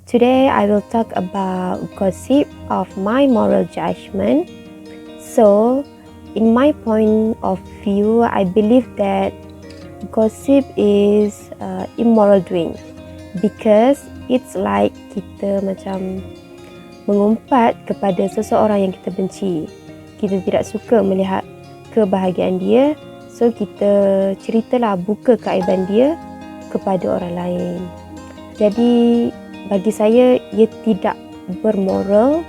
Today I will talk about gossip of my moral judgment. So, in my point of view, I believe that gossip is immoral doing because it's like kita macam mengumpat kepada seseorang yang kita benci. Kita tidak suka melihat kebahagiaan dia, so kita ceritalah, buka keaiban dia kepada orang lain. Jadi bagi saya ia tidak bermoral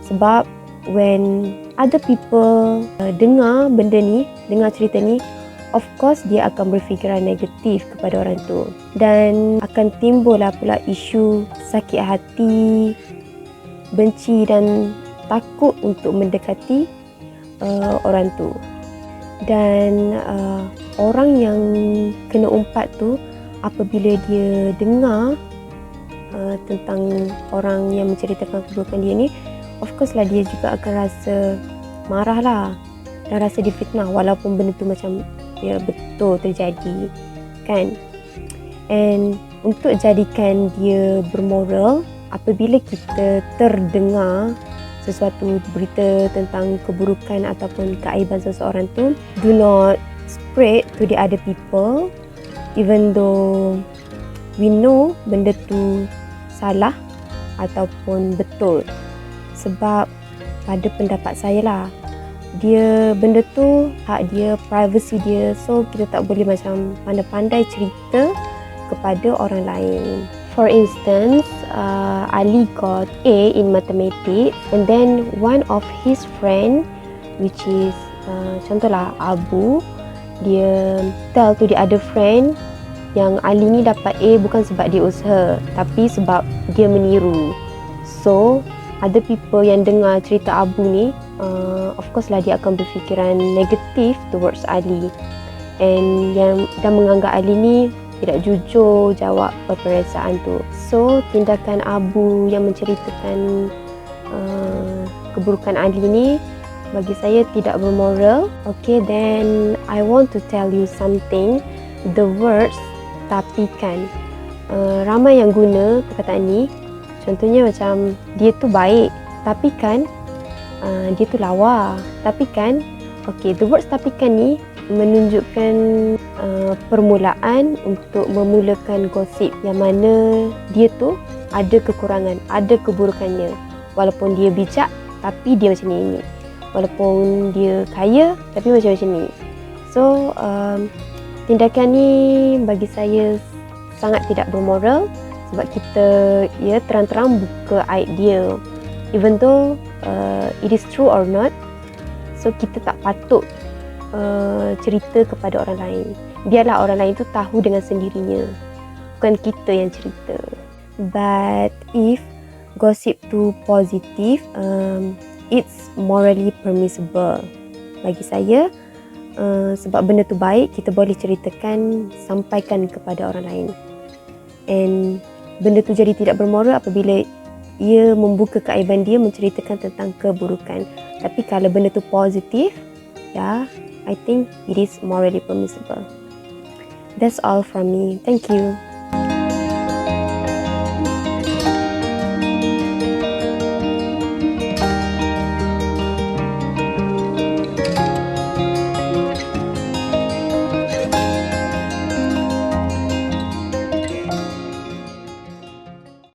sebab when other people dengar benda ni, dengar cerita ni, of course dia akan berfikiran negatif kepada orang tu dan akan timbullah pula isu sakit hati, benci dan takut untuk mendekati orang tu. Dan orang yang kena umpat tu apabila dia dengar tentang orang yang menceritakan keburukan dia ni, of course lah dia juga akan rasa marah lah dan rasa difitnah walaupun benda tu macam ya betul terjadi kan. And untuk jadikan dia bermoral, apabila kita terdengar sesuatu berita tentang keburukan ataupun keaiban seseorang tu, do not spread to the other people even though we know benda tu salah ataupun betul. Sebab pada pendapat saya lah, dia benda tu hak dia, privacy dia, so kita tak boleh macam pandai-pandai cerita kepada orang lain. For instance, Ali got A in mathematics and then one of his friend, which is contohlah Abu, dia tell to the other friend yang Ali ni dapat A bukan sebab dia usaha, tapi sebab dia meniru. So, other people yang dengar cerita Abu ni, of course lah dia akan berfikiran negatif towards Ali dan menganggap Ali ni tidak jujur jawab perasaan tu. So, tindakan Abu yang menceritakan keburukan Ali ni bagi saya tidak bermoral. Okay, then I want to tell you something. The words tapi kan, ramai yang guna perkataan ni. Contohnya macam dia tu baik, tapi kan dia tu lawa, tapi kan. Okay, the words tapi kan ni menunjukkan permulaan untuk memulakan gosip yang mana dia tu ada kekurangan, ada keburukannya. Walaupun dia bijak, tapi dia macam ni. Walaupun dia kaya, tapi macam ni. So, tindakan ni bagi saya sangat tidak bermoral sebab kita terang-terang buka aib dia. Even though it is true or not, so kita tak patut cerita kepada orang lain. Biarlah orang lain tu tahu dengan sendirinya, bukan kita yang cerita. But if gossip tu positif, it's morally permissible bagi saya. Sebab benda tu baik, kita boleh ceritakan, sampaikan kepada orang lain. And benda tu jadi tidak bermoral apabila ia membuka keaiban dia, menceritakan tentang keburukan. Tapi kalau benda tu positif, I think it is morally permissible. That's all from me. Thank you.